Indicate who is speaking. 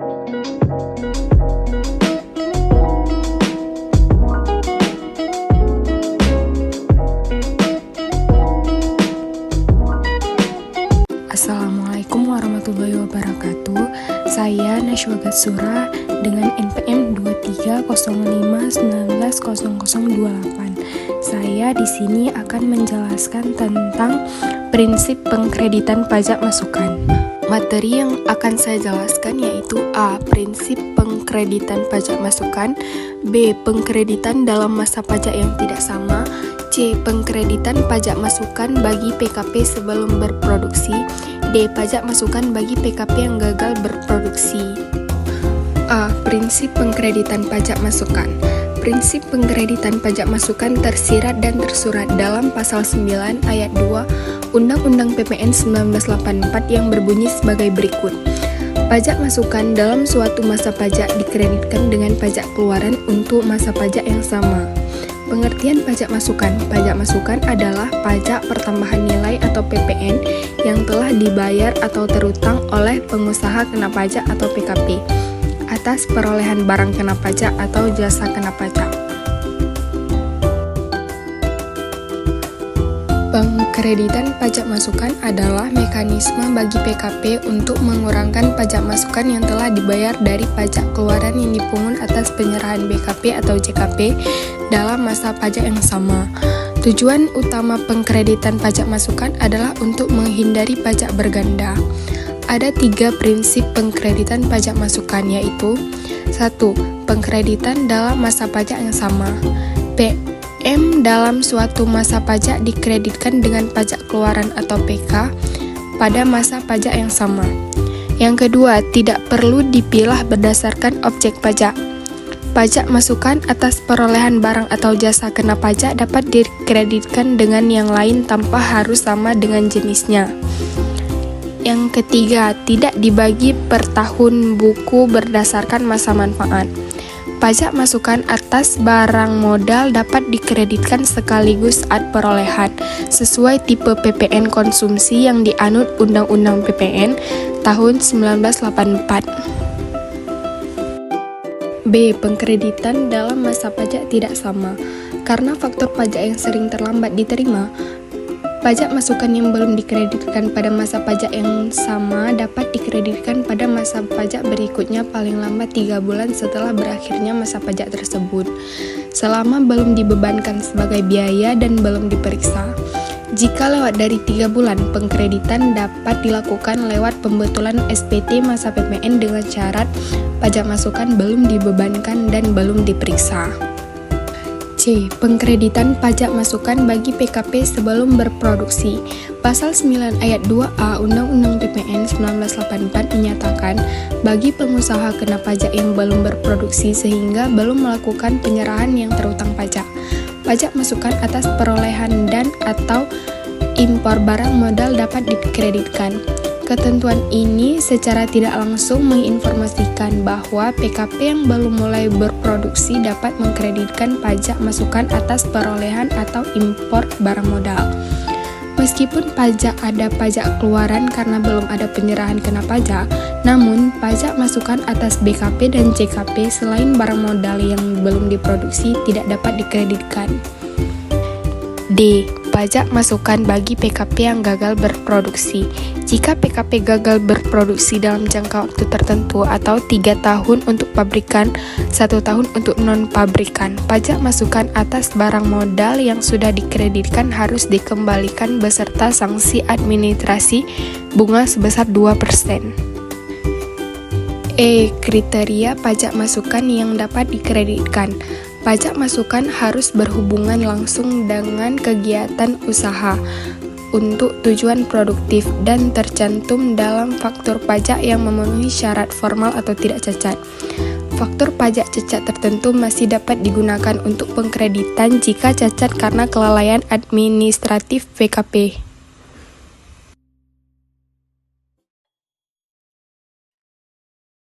Speaker 1: Assalamualaikum warahmatullahi wabarakatuh. Saya Najwa Gatsura dengan NPM 2305190028. Saya di sini akan menjelaskan tentang prinsip pengkreditan pajak masukan. Materi yang akan saya jelaskan yaitu A. Prinsip pengkreditan pajak masukan, B. Pengkreditan dalam masa pajak yang tidak sama, C. Pengkreditan pajak masukan bagi PKP sebelum berproduksi, D. Pajak masukan bagi PKP yang gagal berproduksi. A. Prinsip pengkreditan pajak masukan. Prinsip pengkreditan pajak masukan tersirat dan tersurat dalam Pasal 9 Ayat 2 Undang-Undang PPN 1984 yang berbunyi sebagai berikut. Pajak masukan dalam suatu masa pajak dikreditkan dengan pajak keluaran untuk masa pajak yang sama. Pengertian pajak masukan. Pajak masukan adalah pajak pertambahan nilai atau PPN yang telah dibayar atau terutang oleh pengusaha kena pajak atau PKP atas perolehan barang kena pajak atau jasa kena pajak. Pengkreditan pajak masukan adalah mekanisme bagi PKP untuk mengurangkan pajak masukan yang telah dibayar dari pajak keluaran yang dipungut atas penyerahan BKP atau JKP dalam masa pajak yang sama. Tujuan utama pengkreditan pajak masukan adalah untuk menghindari pajak berganda. Ada 3 prinsip pengkreditan pajak masukan yaitu 1. Pengkreditan dalam masa pajak yang sama. PM dalam suatu masa pajak dikreditkan dengan pajak keluaran atau PK pada masa pajak yang sama. Yang kedua, tidak perlu dipilah berdasarkan objek pajak. Pajak masukan atas perolehan barang atau jasa kena pajak dapat dikreditkan dengan yang lain tanpa harus sama dengan jenisnya. Yang ketiga, tidak dibagi per tahun buku berdasarkan masa manfaat. Pajak masukan atas barang modal dapat dikreditkan sekaligus saat perolehan, sesuai tipe PPN konsumsi yang dianut Undang-Undang PPN tahun 1984. B. Pengkreditan dalam masa pajak tidak sama. Karena faktor pajak yang sering terlambat diterima, pajak masukan yang belum dikreditkan pada masa pajak yang sama dapat dikreditkan pada masa pajak berikutnya paling lambat 3 bulan setelah berakhirnya masa pajak tersebut, selama belum dibebankan sebagai biaya dan belum diperiksa. Jika lewat dari 3 bulan, pengkreditan dapat dilakukan lewat pembetulan SPT masa PPN dengan syarat pajak masukan belum dibebankan dan belum diperiksa. C. Pengkreditan pajak masukan bagi PKP sebelum berproduksi. Pasal 9 Ayat 2A Undang-Undang PPN 1984 menyatakan bagi pengusaha kena pajak yang belum berproduksi sehingga belum melakukan penyerahan yang terutang pajak, pajak masukan atas perolehan dan atau impor barang modal dapat dikreditkan. Ketentuan ini secara tidak langsung menginformasikan bahwa PKP yang belum mulai berproduksi dapat mengkreditkan pajak masukan atas perolehan atau impor barang modal. Meskipun ada pajak keluaran karena belum ada penyerahan kena pajak, namun pajak masukan atas BKP dan JKP selain barang modal yang belum diproduksi tidak dapat dikreditkan. D. Pajak masukan bagi PKP yang gagal berproduksi. Jika PKP gagal berproduksi dalam jangka waktu tertentu atau 3 tahun untuk pabrikan, 1 tahun untuk non-pabrikan, pajak masukan atas barang modal yang sudah dikreditkan harus dikembalikan beserta sanksi administrasi bunga sebesar 2%. E. Kriteria pajak masukan yang dapat dikreditkan. Pajak masukan harus berhubungan langsung dengan kegiatan usaha untuk tujuan produktif dan tercantum dalam faktur pajak yang memenuhi syarat formal atau tidak cacat. Faktur pajak cacat tertentu masih dapat digunakan untuk pengkreditan jika cacat karena kelalaian administratif PKP.